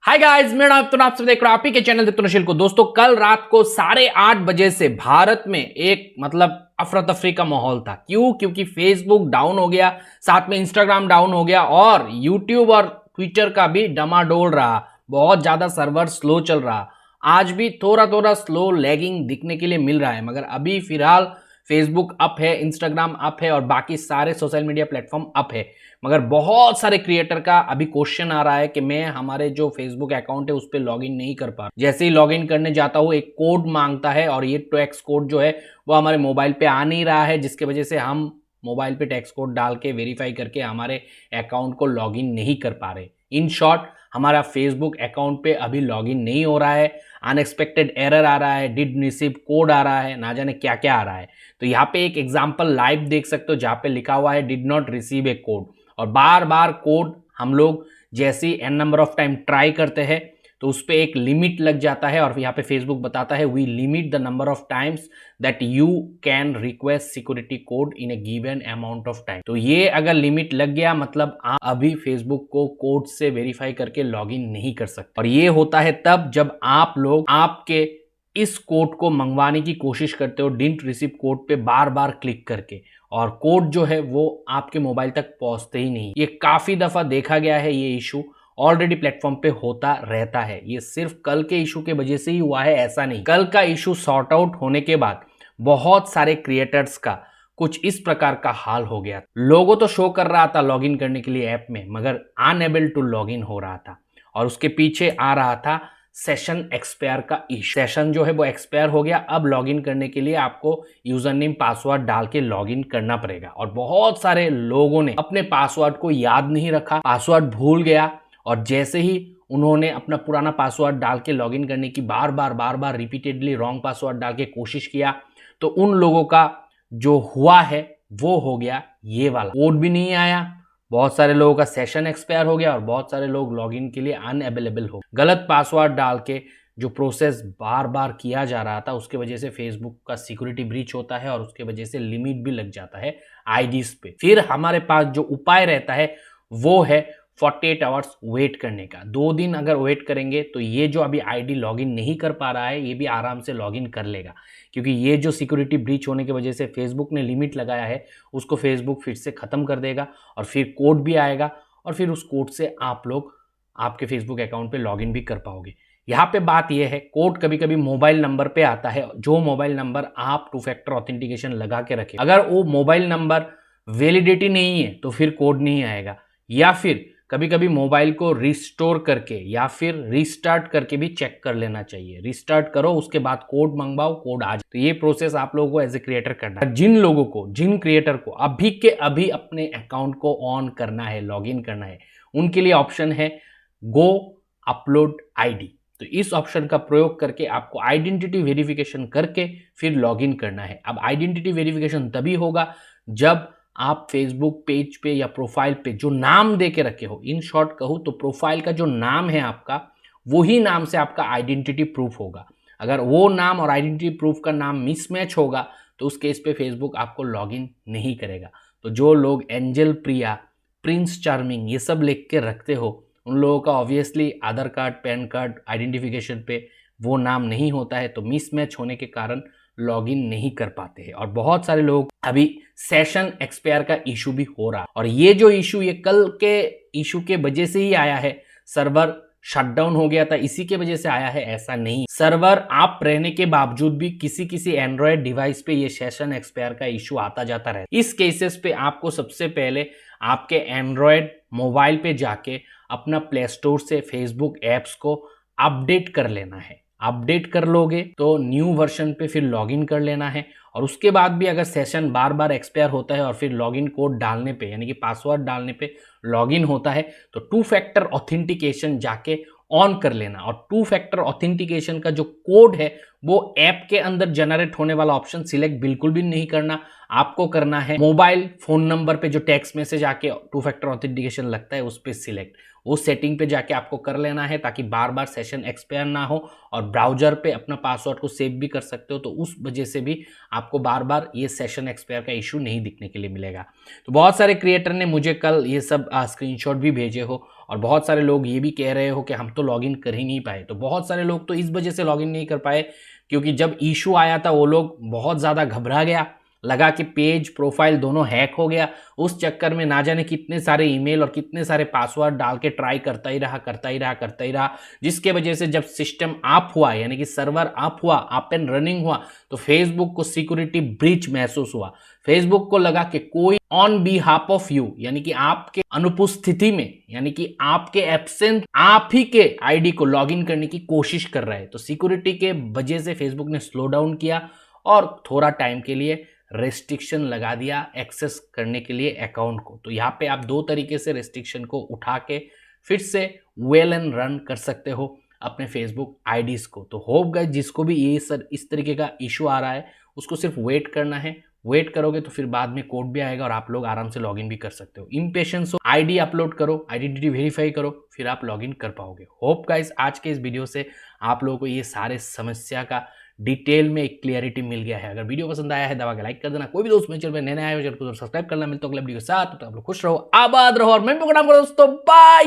Hi guys, मेरा नाम तो आप सब देख रहे हो आप ही के चैनल दत्तनशील को। दोस्तों, कल रात को 8:30 बजे से भारत में एक अफरा तफरी का माहौल था। क्यों? क्योंकि फेसबुक डाउन हो गया, साथ में इंस्टाग्राम डाउन हो गया और यूट्यूब और ट्विटर का भी डमाडोल रहा। बहुत ज्यादा सर्वर स्लो चल रहा। आज भी थोड़ा थोड़ा स्लो लैगिंग दिखने के लिए मिल रहा है, मगर अभी फिलहाल फेसबुक अप है, इंस्टाग्राम अप है और बाकी सारे सोशल मीडिया प्लेटफॉर्म अप है। मगर बहुत सारे क्रिएटर का अभी क्वेश्चन आ रहा है कि मैं हमारे जो फेसबुक अकाउंट है उस पर लॉग इन नहीं कर पा रहा। जैसे ही लॉग इन करने जाता हूँ एक कोड मांगता है और ये टेक्स्ट कोड जो है वो हमारे मोबाइल पे आ नहीं रहा है, जिसके वजह से हम मोबाइल पे टेक्स्ट कोड डाल के वेरीफाई करके हमारे अकाउंट को लॉग इन नहीं कर पा रहे। इन शॉर्ट, हमारा फेसबुक अकाउंट पे अभी लॉग इन नहीं हो रहा है। अनएक्सपेक्टेड एरर आ रहा है, डिड रिसीव कोड आ रहा है, ना जाने क्या क्या आ रहा है। तो यहाँ पे एक एग्जांपल लाइव देख सकते हो जहाँ पे लिखा हुआ है did not receive A code. और बार बार कोड हम लोग जैसे ही n number of time try करते हैं तो उस पर एक लिमिट लग जाता है और यहाँ पे फेसबुक बताता है we limit the number of times that you can request security code in a given amount of time. तो ये अगर लिमिट लग गया मतलब आप अभी फेसबुक को कोड से वेरीफाई करके लॉग इन नहीं कर सकते। और ये होता है तब जब आप लोग आपके इस कोड को मंगवाने की कोशिश करते हो डिडंट रिसीव कोड पे बार बार क्लिक करके, और कोड जो है वो आपके मोबाइल तक पहुंचते ही नहीं। ये काफी दफा देखा गया है, ये इशू ऑलरेडी प्लेटफॉर्म पे होता रहता है। ये सिर्फ कल के इशू के वजह से ही हुआ है ऐसा नहीं। कल का इशू सॉर्ट आउट होने के बाद बहुत सारे क्रिएटर्स का कुछ इस प्रकार का हाल हो गया। लोगो तो शो कर रहा था लॉगिन करने के लिए ऐप में, मगर अनएबल टू लॉगिन हो रहा था और उसके पीछे आ रहा था सेशन एक्सपायर का इशू। सेशन जो है वो एक्सपायर हो गया, अब लॉगिन करने के लिए आपको यूजर नेम पासवर्ड डाल के लॉगिन करना पड़ेगा। और बहुत सारे लोगों ने अपने पासवर्ड को याद नहीं रखा, पासवर्ड भूल गया और जैसे ही उन्होंने अपना पुराना पासवर्ड डाल के लॉगिन करने की बार बार रिपीटेडली रॉन्ग पासवर्ड डाल के कोशिश किया तो उन लोगों का जो हुआ है वो हो गया ये वाला, कोड भी नहीं आया, बहुत सारे लोगों का सेशन एक्सपायर हो गया और बहुत सारे लोग लॉगिन के लिए अनअवेलेबल हो। गलत पासवर्ड डाल के जो प्रोसेस बार बार किया जा रहा था उसके वजह से फेसबुक का सिक्योरिटी ब्रीच होता है और उसके वजह से लिमिट भी लग जाता है आईडीज पे। फिर हमारे पास जो उपाय रहता है वो है 48 आवर्स वेट करने का। 2 दिन अगर वेट करेंगे तो ये जो अभी आईडी लॉगिन नहीं कर पा रहा है ये भी आराम से लॉगिन कर लेगा, क्योंकि ये जो सिक्योरिटी ब्रीच होने की वजह से फेसबुक ने लिमिट लगाया है उसको फेसबुक फिर से ख़त्म कर देगा और फिर कोड भी आएगा और फिर उस कोड से आप लोग आपके फेसबुक अकाउंट पे लॉगिन भी कर पाओगे। यहाँ पे बात यह है, कोड कभी कभी मोबाइल नंबर पे आता है, जो मोबाइल नंबर आप 2 फैक्टर ऑथेंटिकेशन लगा के रखें। अगर वो मोबाइल नंबर वैलिडिटी नहीं है तो फिर कोड नहीं आएगा। या फिर कभी कभी मोबाइल को रिस्टोर करके या फिर रीस्टार्ट करके भी चेक कर लेना चाहिए। रिस्टार्ट करो उसके बाद कोड मंगवाओ, कोड आ जाए। तो ये प्रोसेस आप लोगों को एज ए क्रिएटर करना है। जिन क्रिएटर को अभी के अभी अपने अकाउंट को ऑन करना है, लॉगिन करना है, उनके लिए ऑप्शन है गो अपलोड आईडी। तो इस ऑप्शन का प्रयोग करके आपको आइडेंटिटी वेरिफिकेशन करके फिर लॉगिन करना है। अब आइडेंटिटी वेरिफिकेशन तभी होगा जब आप फेसबुक पेज पे या प्रोफाइल पे जो नाम दे के रखे हो, इन शॉर्ट कहूँ तो प्रोफाइल का जो नाम है आपका वही नाम से आपका आइडेंटिटी प्रूफ होगा। अगर वो नाम और आइडेंटिटी प्रूफ का नाम मिसमैच होगा तो उस केस पे फेसबुक आपको लॉगिन नहीं करेगा। तो जो लोग एंजल प्रिया, प्रिंस चार्मिंग ये सब लिख के रखते हो उन लोगों का ऑब्वियसली आधार कार्ड, पैन कार्ड, आइडेंटिफिकेशन पे वो नाम नहीं होता है, तो मिसमैच होने के कारण लॉगिन नहीं कर पाते हैं। और बहुत सारे लोग अभी सेशन एक्सपायर का इशू भी हो रहा है और ये जो इशू ये कल के इशू के वजह से ही आया है। सर्वर शटडाउन हो गया था इसी के वजह से आया है, ऐसा नहीं। सर्वर आप रहने के बावजूद भी किसी किसी एंड्रॉयड डिवाइस पे ये सेशन एक्सपायर का इशू आता जाता रहे। इस केसेस पे आपको सबसे पहले आपके एंड्रॉयड मोबाइल पे जाके अपना प्ले स्टोर से फेसबुक एप्स को अपडेट कर लेना है। अपडेट कर लोगे तो न्यू वर्जन पे फिर लॉगिन कर लेना है और उसके बाद भी अगर सेशन बार बार एक्सपायर होता है और फिर लॉगिन कोड डालने पे यानी कि पासवर्ड डालने पे लॉगिन होता है तो 2 फैक्टर ऑथेंटिकेशन जाके ऑन कर लेना। और 2 फैक्टर ऑथेंटिकेशन का जो कोड है वो ऐप के अंदर जनरेट होने वाला ऑप्शन सिलेक्ट बिल्कुल भी नहीं करना। आपको करना है मोबाइल फोन नंबर पे जो टेक्स्ट मैसेज आके 2 फैक्टर ऑथेंटिकेशन लगता है उस पर सिलेक्ट, उस सेटिंग पे जाके आपको कर लेना है ताकि बार बार सेशन एक्सपायर ना हो। और ब्राउजर पे अपना पासवर्ड को सेव भी कर सकते हो तो उस वजह से भी आपको बार बार ये सेशन एक्सपायर का इशू नहीं दिखने के लिए मिलेगा। तो बहुत सारे क्रिएटर ने मुझे कल ये सब स्क्रीनशॉट भी भेजे हो और बहुत सारे लोग ये भी कह रहे हो कि हम तो लॉगिन कर ही नहीं पाए। तो बहुत सारे लोग तो इस वजह से लॉगिन नहीं कर पाए क्योंकि जब इशू आया था वो लोग बहुत ज़्यादा घबरा गया, लगा कि पेज प्रोफाइल दोनों हैक हो गया। उस चक्कर में ना जाने कितने सारे ईमेल और कितने सारे पासवर्ड डाल के ट्राई करता ही रहा, जिसके वजह से जब सिस्टम अप हुआ यानी कि सर्वर अप हुआ, अप एंड रनिंग हुआ, तो फेसबुक को सिक्योरिटी ब्रीच महसूस हुआ। फेसबुक को लगा कि कोई ऑन बिहाफ ऑफ यू यानी कि आपके अनुपस्थिति में यानी कि आपके एब्सेंस आप ही के आईडी को लॉगिन करने की कोशिश कर रहा है। तो सिक्योरिटी के वजह से फेसबुक ने स्लो डाउन किया और थोड़ा टाइम के लिए रेस्ट्रिक्शन लगा दिया एक्सेस करने के लिए अकाउंट को। तो यहाँ पे आप दो तरीके से रेस्ट्रिक्शन को उठा के फिर से वेल एंड रन कर सकते हो अपने फेसबुक आईडीज को। तो होप गाइस जिसको भी ये सर इस तरीके का इशू आ रहा है उसको सिर्फ वेट करना है। वेट करोगे तो फिर बाद में कोड भी आएगा और आप लोग आराम से लॉगिन भी कर सकते हो। इम्पेशेंस हो, आईडी अपलोड करो, आइडेंटिटी वेरीफाई करो, फिर आप लॉगिन कर पाओगे। होप गाइस आज के इस वीडियो से आप लोगों को ये सारे समस्या का डिटेल में एक क्लियरिटी मिल गया है। अगर वीडियो पसंद आया है दबा के लाइक कर देना। कोई भी दोस्त मेरे चैनल पर नए आए हो चैनल को सब्सक्राइब करना। मिलता हूं अगले वीडियो के साथ, तो आप लोग खुश रहो, आबाद रहो और मैं प्रोग्राम करो दोस्तों। बाय।